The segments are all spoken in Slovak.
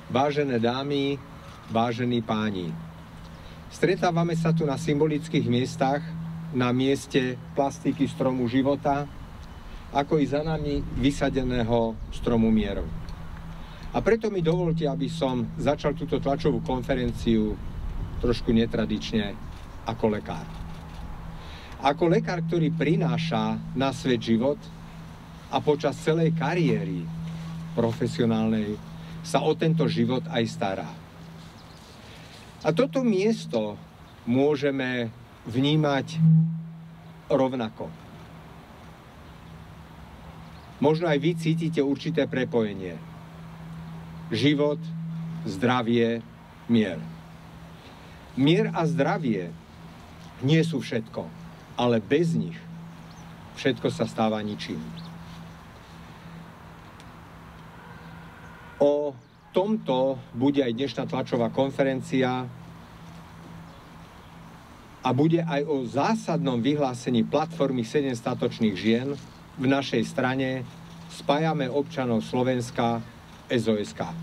Vážené dámy, vážení páni, stretávame sa tu na symbolických miestach, na mieste plastiky stromu života, ako i za nami vysadeného stromu mieru. A preto mi dovolte, aby som začal túto tlačovú konferenciu trošku netradične ako lekár. Ako lekár, ktorý prináša na svet život a počas celej kariéry profesionálnej sa o tento život aj stará. A toto miesto môžeme vnímať rovnako. Možno aj vy cítite určité prepojenie. Život, zdravie, mier. Mier a zdravie nie sú všetko, ale bez nich všetko sa stáva ničím. O tomto bude aj dnešná tlačová konferencia a bude aj o zásadnom vyhlásení platformy 7 statočných žien v našej strane Spájame občanov Slovenska SOS-K.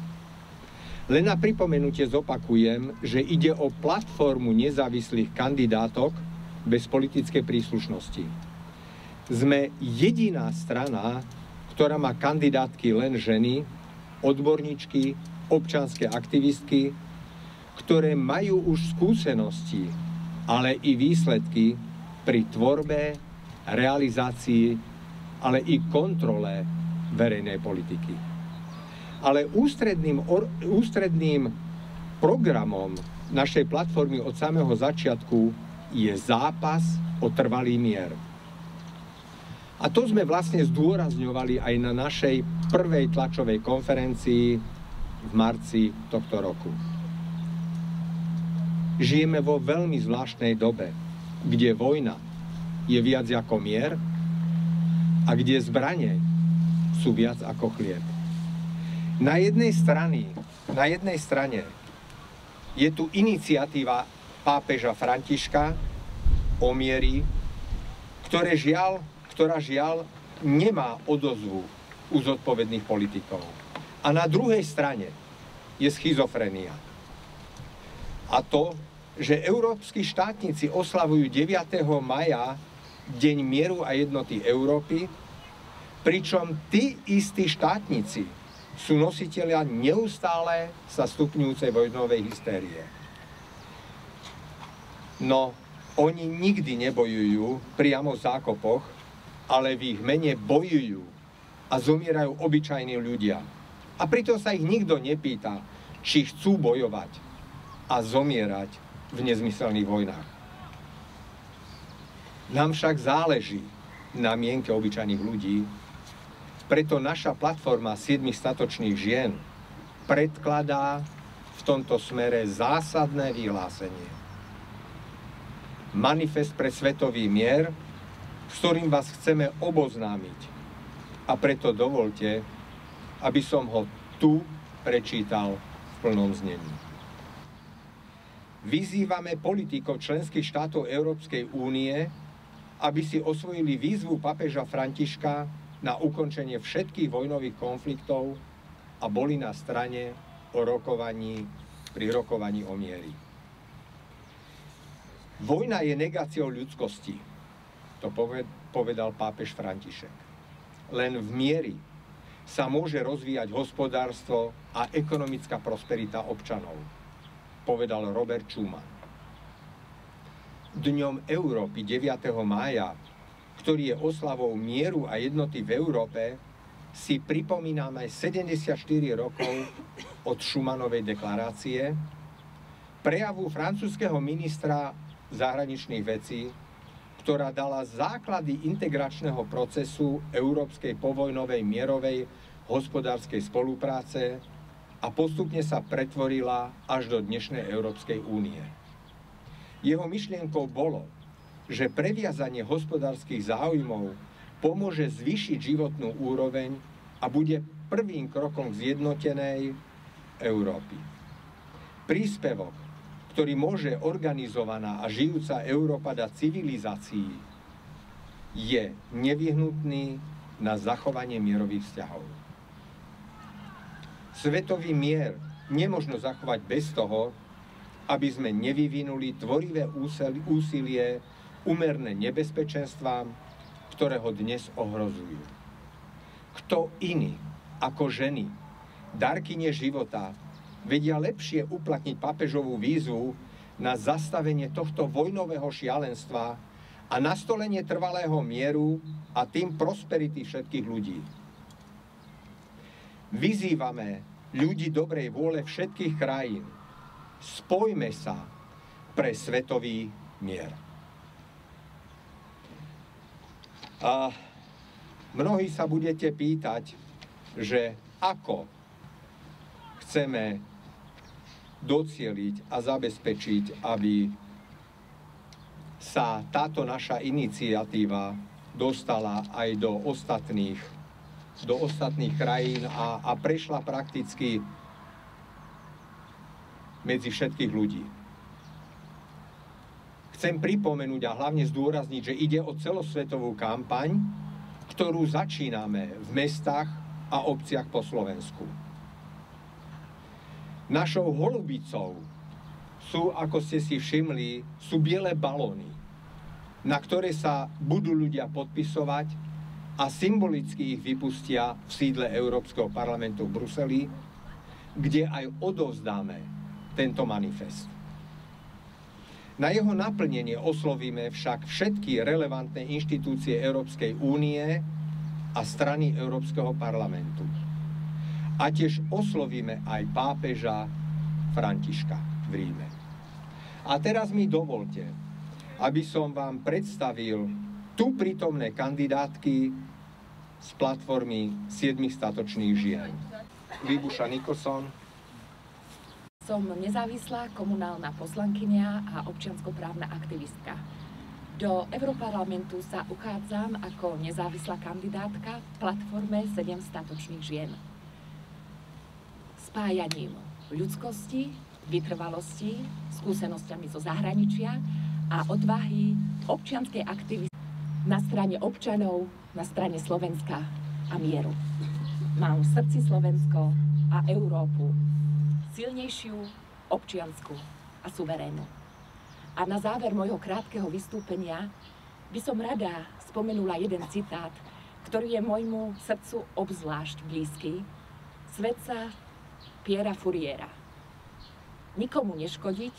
Len na pripomenutie zopakujem, že ide o platformu nezávislých kandidátok bez politickej príslušnosti. Sme jediná strana, ktorá má kandidátky len ženy, odborníčky, občianske aktivistky, ktoré majú už skúsenosti, ale i výsledky pri tvorbe, realizácii, ale i kontrole verejnej politiky. Ale ústredným programom našej platformy od samého začiatku je zápas o trvalý mier. A to sme vlastne zdôrazňovali aj na našej prvej tlačovej konferencii v marci tohto roku. Žijeme vo veľmi zvláštnej dobe, kde vojna je viac ako mier a kde zbrane sú viac ako chlieb. Na jednej strane je tu iniciatíva pápeža Františka o mieri, ktorá žiaľ nemá odozvu u zodpovedných politikov. A na druhej strane je schizofrenia. A to, že európski štátnici oslavujú 9. maja Deň mieru a jednoty Európy, pričom tí istí štátnici sú nositelia neustále sa stupňujúcej vojnovej hystérie. No, oni nikdy nebojujú priamo v zákopoch, ale v ich mene bojujú a zomierajú obyčajní ľudia. A pritom sa ich nikto nepýta, či chcú bojovať a zomierať v nezmyselných vojnách. Nám však záleží na mienke obyčajných ľudí, preto naša platforma 7 statočných žien predkladá v tomto smere zásadné vyhlásenie. Manifest pre svetový mier, s ktorým vás chceme oboznámiť. A preto dovolte, aby som ho tu prečítal v plnom znení. Vyzývame politikov členských štátov Európskej únie, aby si osvojili výzvu pápeža Františka na ukončenie všetkých vojnových konfliktov a boli na strane pri rokovaní o mieri. Vojna je negáciou ľudskosti, to povedal pápež František. Len v mieri sa môže rozvíjať hospodárstvo a ekonomická prosperita občanov, povedal Robert Schuman. Dňom Európy 9. mája, ktorý je oslavou mieru a jednoty v Európe, si pripomíname 74 rokov od Schumanovej deklarácie, prejavu francúzskeho ministra zahraničných vecí, ktorá dala základy integračného procesu európskej povojnovej mierovej hospodárskej spolupráce a postupne sa pretvorila až do dnešnej Európskej únie. Jeho myšlienkou bolo, že previazanie hospodárskych záujmov pomôže zvýšiť životnú úroveň a bude prvým krokom k zjednotenej Európy. Príspevok, ktorý môže organizovaná a žijúca Európa dať civilizácii, je nevyhnutný na zachovanie mierových vzťahov. Svetový mier nemožno zachovať bez toho, aby sme nevyvinuli tvorivé úsilie úmerné nebezpečenstvám, ktoré ho dnes ohrozujú. Kto iný ako ženy, darkyne života, vedia lepšie uplatniť pápežovú výzvu na zastavenie tohto vojnového šialenstva a nastolenie trvalého mieru a tým prosperity všetkých ľudí. Vyzývame ľudí dobrej vôle všetkých krajín. Spojme sa pre svetový mier. A mnohí sa budete pýtať, že ako chceme docieliť a zabezpečiť, aby sa táto naša iniciatíva dostala aj do ostatných krajín a prešla prakticky medzi všetkých ľudí. Chcem pripomenúť a hlavne zdôrazniť, že ide o celosvetovú kampaň, ktorú začíname v mestách a obciach po Slovensku. Našou holubicou sú, ako ste si všimli, sú biele balóny, na ktoré sa budú ľudia podpisovať a symbolicky ich vypustia v sídle Európskeho parlamentu v Bruseli, kde aj odovzdáme tento manifest. Na jeho naplnenie oslovíme však všetky relevantné inštitúcie Európskej únie a strany Európskeho parlamentu. A tiež oslovíme aj pápeža Františka v Ríme. A teraz mi dovolte, aby som vám predstavil tu prítomné kandidátky z platformy 7 statočných žien. Libuša Nicholson. Som nezávislá komunálna poslankyňa a občianskoprávna aktivistka. Do Europarlamentu sa uchádzam ako nezávislá kandidátka v platforme 7 statočných žien. Spájaním ľudskosti, vytrvalosti, skúsenosťami zo zahraničia a odvahy občianskej aktivity na strane občanov, na strane Slovenska a mieru. Mám v srdci Slovensko a Európu, silnejšiu, občiansku a suverénnu. A na záver môjho krátkeho vystúpenia by som rada spomenula jeden citát, ktorý je môjmu srdcu obzvlášť blízky. Svetca Piera Furiera. Nikomu neškodiť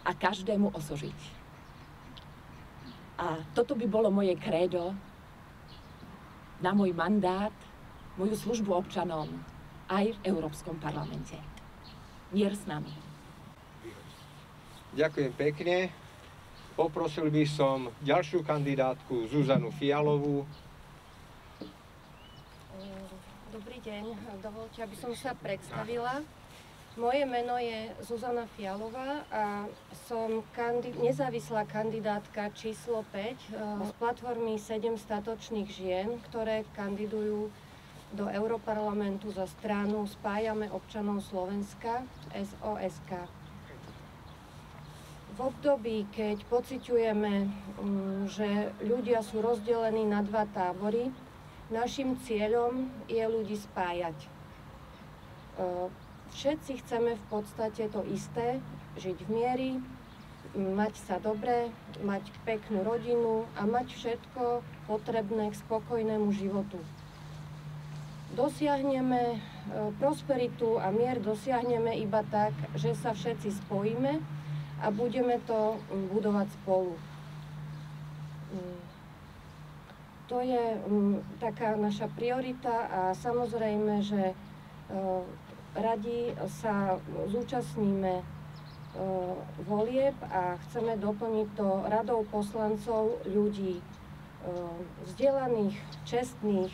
a každému osožiť. A toto by bolo moje krédo na môj mandát, moju službu občanom aj v Európskom parlamente. Mier s nami. Ďakujem pekne. Poprosil by som ďalšiu kandidátku Zuzanu Fialovú. Dobrý deň, dovoľte, aby som sa predstavila. Moje meno je Zuzana Fialová a som nezávislá kandidátka číslo 5 z platformy 7 statočných žien, ktoré kandidujú do Europarlamentu za stranu Spájame občanov Slovenska, SOSK. V období, keď pociťujeme, že ľudia sú rozdelení na dva tábory, naším cieľom je ľudí spájať. Všetci chceme v podstate to isté, žiť v mieri, mať sa dobre, mať peknú rodinu a mať všetko potrebné k spokojnému životu. Dosiahneme prosperitu a mier dosiahneme iba tak, že sa všetci spojíme a budeme to budovať spolu. To je taká naša priorita a samozrejme, že radi sa zúčastníme volieb a chceme doplniť to radou poslancov ľudí vzdelaných, čestných,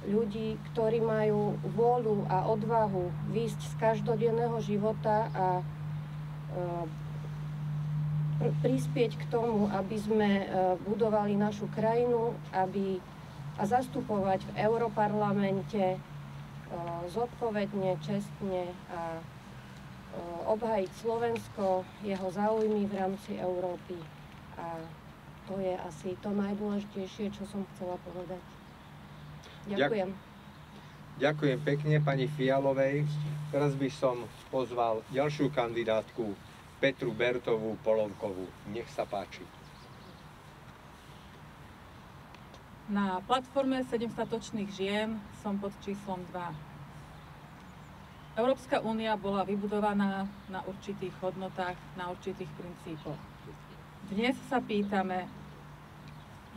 ľudí, ktorí majú vôľu a odvahu výjsť z každodenného života a prispieť k tomu, aby sme budovali našu krajinu a zastupovať v Europarlamente zodpovedne, čestne a obhájiť Slovensko, jeho záujmy v rámci Európy. A to je asi to najdôležitejšie, čo som chcela povedať. Ďakujem. Ďakujem pekne pani Fialovej. Teraz by som pozval ďalšiu kandidátku, Petru Bertovú Polovkovú. Nech sa páči. Na platforme 7 statočných žien som pod číslom 2. Európska únia bola vybudovaná na určitých hodnotách, na určitých princípoch. Dnes sa pýtame,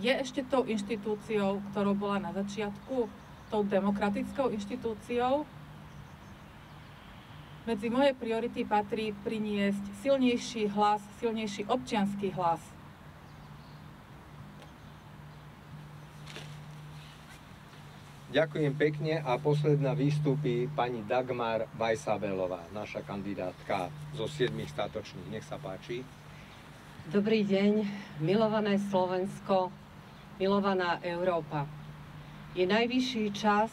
je ešte tou inštitúciou, ktorou bola na začiatku, tou demokratickou inštitúciou? Medzi moje priority patrí priniesť silnejší hlas, silnejší občiansky hlas. Ďakujem pekne a posledná vystúpi pani Dagmar Vajsabelová, naša kandidátka zo 7 statočných. Nech sa páči. Dobrý deň, milované Slovensko, milovaná Európa. Je najvyšší čas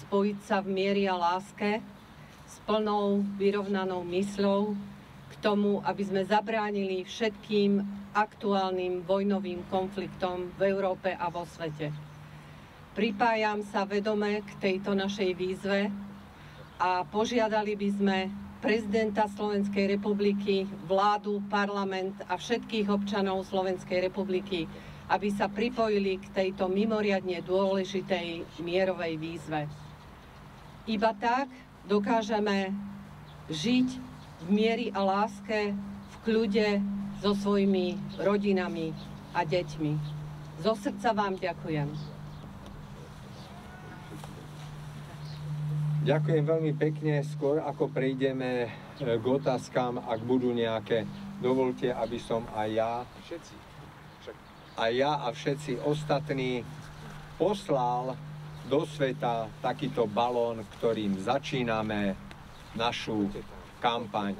spojiť sa v miery a láske s plnou, vyrovnanou mysľou k tomu, aby sme zabránili všetkým aktuálnym vojnovým konfliktom v Európe a vo svete. Pripájam sa vedome k tejto našej výzve a požiadali by sme prezidenta Slovenskej republiky, vládu, parlament a všetkých občanov Slovenskej republiky, aby sa pripojili k tejto mimoriadne dôležitej mierovej výzve. Iba tak dokážeme žiť v miery a láske, v kľude so svojimi rodinami a deťmi. Zo srdca vám ďakujem. Ďakujem veľmi pekne. Skôr ako prejdeme k otázkam, ak budú nejaké, dovolte, aby som aj ja a všetci ostatní poslal do sveta takýto balón, ktorým začíname našu kampaň